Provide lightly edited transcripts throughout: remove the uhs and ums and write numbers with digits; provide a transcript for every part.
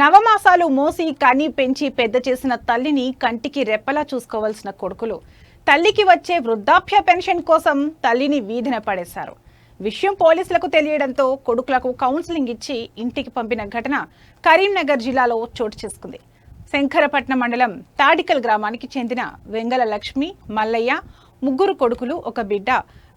నవమాసాలు మోసి కని పెంచి పెద్ద చేసిన తల్లిని కంటికి రెప్పలా చూసుకోవాల్సిన కొడుకులు తల్లికి వచ్చే వృద్ధాప్య పెన్షన్ కోసం తల్లిని వీధిన పడేశారు. విషయం పోలీసులకు తెలియడంతో కొడుకులకు కౌన్సిలింగ్ ఇచ్చి ఇంటికి పంపిన ఘటన కరీంనగర్ జిల్లాలో చోటు చేసుకుంది. శంకరపట్నం మండలం తాడికల్ గ్రామానికి చెందిన వెంగళ లక్ష్మి, మల్లయ్య ముగ్గురు కొడుకులు, ఒక బిడ్డ.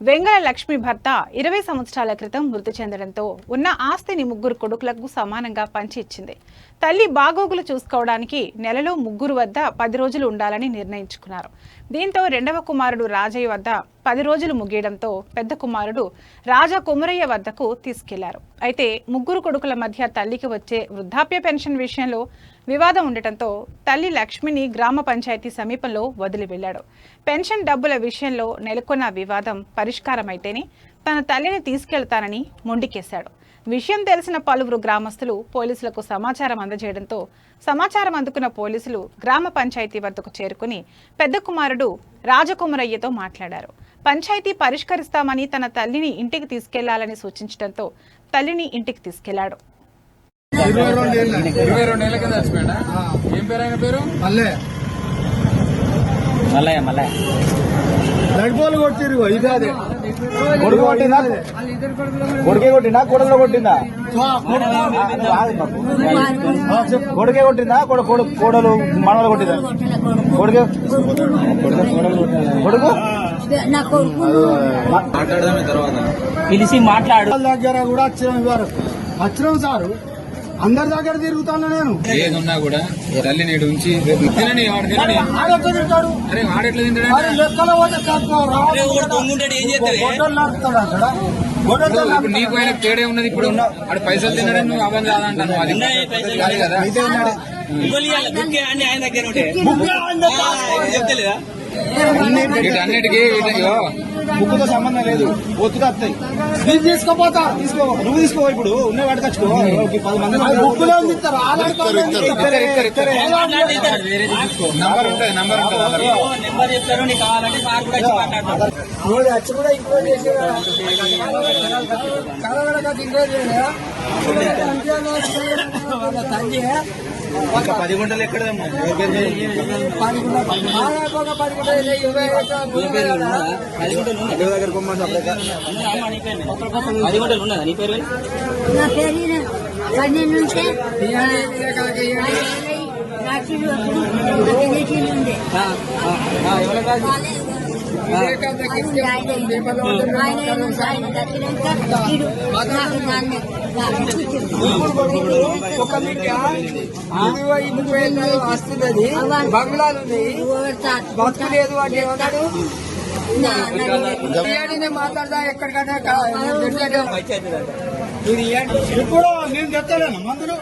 వెంగళ లక్ష్మి భర్త 20 సంవత్సరాల క్రితం మృతి చెందడంతో ఉన్న ఆస్తిని ముగ్గురు కొడుకులకు సమానంగా పంచి ఇచ్చింది. తల్లి బాగోగులు చూసుకోవడానికి నెలలో ముగ్గురు వద్ద 10 రోజులు ఉండాలని నిర్ణయించుకున్నారు. దీంతో రెండవ కుమారుడు రాజయ్య వద్ద 10 రోజులు ముగియడంతో పెద్ద కుమారుడు రాజా కుమరయ్య వద్దకు తీసుకెళ్లారు. అయితే ముగ్గురు కొడుకుల మధ్య తల్లికి వచ్చే వృద్ధాప్య పెన్షన్ విషయంలో వివాదం ఉండటంతో తల్లి లక్ష్మిని గ్రామ పంచాయతీ సమీపంలో వదిలి వెళ్లాడు. పెన్షన్ డబ్బుల విషయంలో నెలకొన్న వివాదం పరిష్కారమైతేనే తన తల్లిని తీసుకెళ్తానని మొండికేశాడు. విషయం తెలిసిన పలువురు గ్రామస్తులు పోలీసులకు సమాచారం అందజేయడంతో సమాచారం అందుకున్న పోలీసులు గ్రామ పంచాయతీ వద్దకు చేరుకుని పెద్ద కుమారుడు రాజకుమరయ్యతో మాట్లాడారు. పంచాయతీ పరిష్కరిస్తామని తన తల్లిని ఇంటికి తీసుకెళ్లాలని సూచించడంతో తల్లిని ఇంటికి తీసుకెళ్లాడు. 22 ఏళ్ల కింద చచ్చిపోయాడా? ఏం పేరు ఆయన పేరు? మల్లయ్య నడిపోలు కొట్టిరు. ఇది అదే కొడుకు కొట్టిందా? కొడుకే కొట్టిందా? కొడుకులో కొట్టిందా? కొడుకే కొట్టిందా? కోడలు మనవలు కొట్టిందా? కొడుకు మాట్లాడదాం తర్వాత పిలిచి మాట్లాడు. దగ్గర కూడా వచ్చినాం సారు. అందరి దగ్గర తిరుగుతాను నేను. ఏదున్నా కూడా తల్లి నేడు ఉంచి తినని తింటాడు. అరే వాడెట్లా తింటాడు? లెక్కలో పోతే ఇప్పుడు నీకు ఆయన తేడే ఉన్నది. ఇప్పుడు ఆడు పైసలు తినడం నువ్వు అవ్వని కాదంటాను. అది కాదు కదా. వీటన్నిటికీ ముక్కుతో సంబంధం లేదు. ఒత్తుగా వస్తాయి. తీసుకోపోతా. నువ్వు తీసుకో. ఇప్పుడు ఉన్న వాటి తెచ్చుకో. 10 మంది ముక్కులో ఇస్తారు. నంబర్ ఉంటుంది. నంబర్ చెప్తారు. నీకు కావాలంటే సార్ కూడా వచ్చి మాట్లాడతారు. వచ్చి కూడా ఇంక్వైరీ చేసి తండ్రి 10 గుంటలు ఎక్కడ? 10 గుంటలు ఉన్నదా నీ పేరు? నా పేరు 12 నుంచే వస్తుంది. బంగ్లాలు ఉన్నాయి, బతుకులేదు అంటే ఏమన్నాడు? మాట్లాడదా ఎక్కడికైనా ఇప్పుడు నేను చెప్తాను మందులు.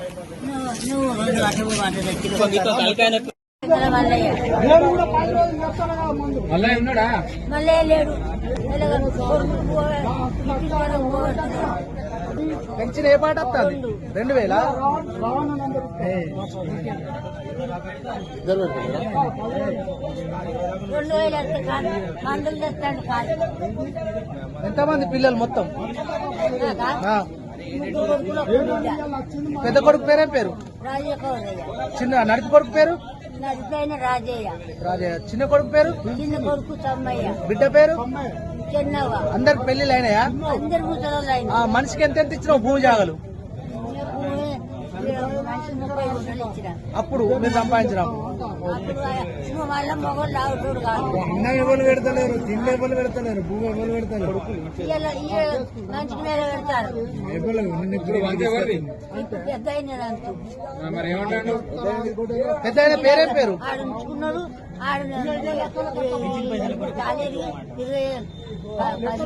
మళ్ళీ ఉన్నాడా? మళ్ళీ లేడు. పెన్షన్ ఏ పాట వస్తుంది? 2000 మందులు తెస్తాడు. ఎంతమంది పిల్లలు మొత్తం? పెద్ద కొడుకు పేరేం పేరు? చిన్న నడిపి కొడుకు పేరు రాజయ్య. చిన్న కొడుకు పేరు? చిన్న కొడుకు తమ్మయ్య. బిడ్డ పేరు చెన్నవ్వ. అందరికి పెళ్లిళ్ళు అయినాయా? అందరు ముసలి మనిషికి ఎంత ఇచ్చినావు భూమి జాగలు? అప్పుడు మీరు సంపాదించినాము. వాళ్ళ మొగలు ఆవుతాడు కాదు. అన్నం ఎవరు పెడతలేరు, తిండి ఎవరు పెడతలేరు, భూమి ఎవరు పెడతలేరు. మంచి మీద పెడతారు. పెద్ద అయినదంతా మరి ఏమంటాడు? పెద్ద ఆయన పేరేం పేరు? ఆడుంచుకున్నాడు. ఆడు